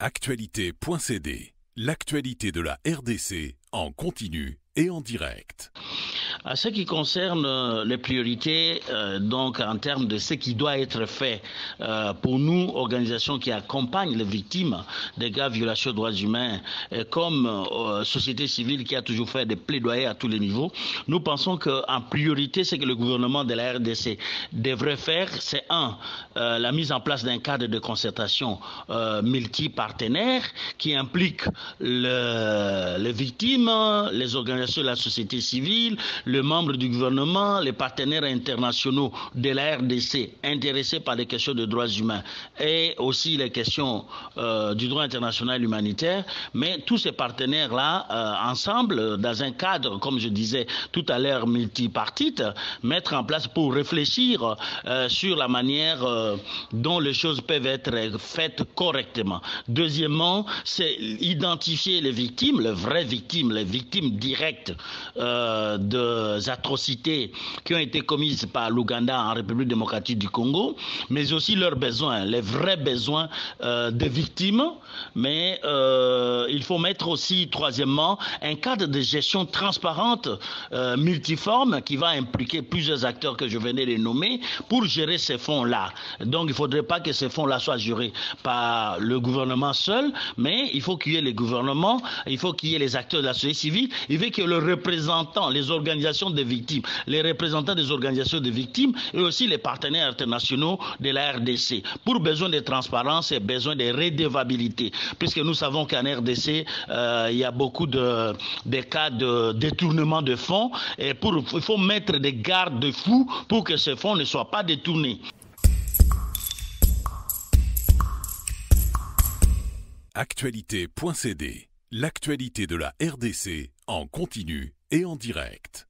Actualité.cd, l'actualité de la RDC en continu et en direct. À ce qui concerne les priorités, donc en termes de ce qui doit être fait pour nous, organisations qui accompagnent les victimes des graves violations de droits humains, comme société civile qui a toujours fait des plaidoyers à tous les niveaux, nous pensons qu'en priorité, ce que le gouvernement de la RDC devrait faire, c'est la mise en place d'un cadre de concertation multipartenaire qui implique les victimes, les organisations de la société civile, les membres du gouvernement, les partenaires internationaux de la RDC intéressés par les questions de droits humains et aussi les questions du droit international humanitaire. Mais tous ces partenaires-là, ensemble, dans un cadre, comme je disais tout à l'heure, multipartite, mettre en place pour réfléchir sur la manière dont les choses peuvent être faites correctement. Deuxièmement, c'est identifier les victimes, les vraies victimes, les victimes directes des atrocités qui ont été commises par l'Ouganda en République démocratique du Congo, mais aussi leurs besoins, les vrais besoins des victimes. Mais il faut mettre aussi, troisièmement, un cadre de gestion transparente, multiforme, qui va impliquer plusieurs acteurs que je venais de nommer pour gérer ces fonds-là. Donc il ne faudrait pas que ces fonds-là soient gérés par le gouvernement seul, mais il faut qu'il y ait les gouvernements, il faut qu'il y ait les acteurs de la société civile, il faut qu'il y ait le représentant, les organisations des victimes, les représentants des organisations des victimes et aussi les partenaires internationaux de la RDC pour besoin de transparence et besoin de redevabilité, puisque nous savons qu'en RDC, il y a beaucoup de cas de détournement de fonds et il faut mettre des garde-fous pour que ces fonds ne soient pas détournés. Actualité.cd, l'actualité de la RDC en continu et en direct.